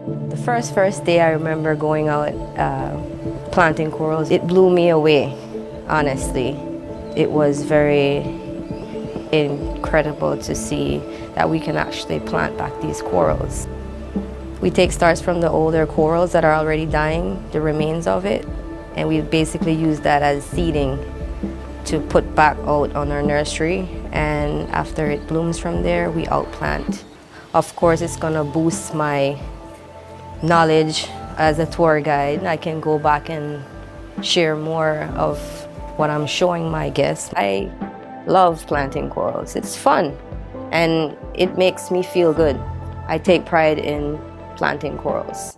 The first day I remember going out planting corals, it blew me away, honestly. It was very incredible to see that we can actually plant back these corals. We take starts from the older corals that are already dying, the remains of it, and we basically use that as seeding to put back out on our nursery, and after it blooms from there, we outplant. Of course, it's gonna boost my knowledge as a tour guide. I can go back and share more of what I'm showing my guests. I love planting corals. It's fun and it makes me feel good. I take pride in planting corals.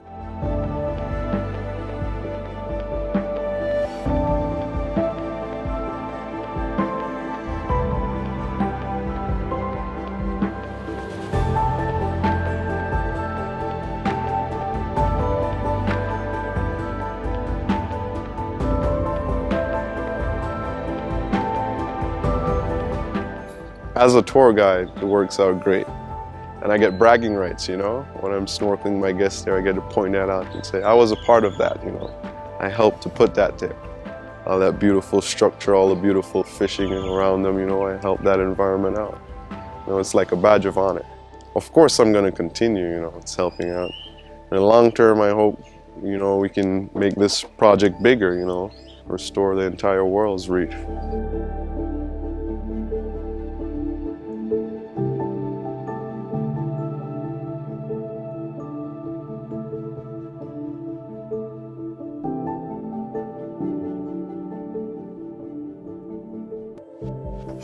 As a tour guide, it works out great. And I get bragging rights, you know? When I'm snorkeling my guests there, I get to point that out and say, I was a part of that, you know? I helped to put that there. All that beautiful structure, all the beautiful fishing around them, you know, I helped that environment out. You know, it's like a badge of honor. Of course I'm gonna continue, you know, it's helping out. In the long term, I hope, you know, we can make this project bigger, you know, restore the entire world's reef.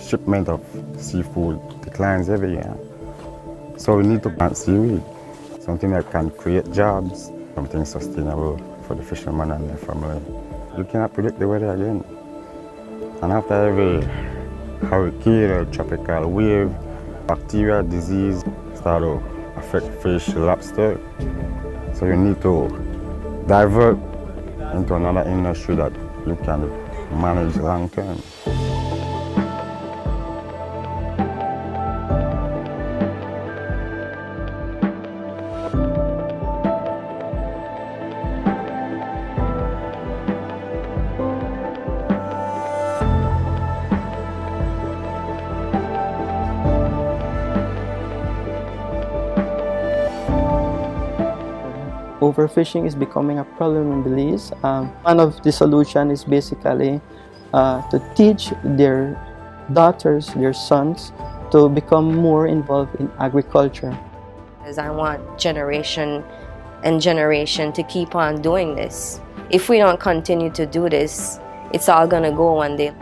Shipment of seafood declines every year. So we need to plant seaweed, something that can create jobs, something sustainable for the fishermen and their family. You cannot predict the weather again. And after every hurricane or tropical wave, bacteria, disease start to affect fish, lobster. So you need to divert into another industry that you can manage long term. Overfishing is becoming a problem in Belize. One of the solutions is basically to teach their daughters, their sons, to become more involved in agriculture. As I want generation and generation to keep on doing this. If we don't continue to do this, it's all gonna go one day.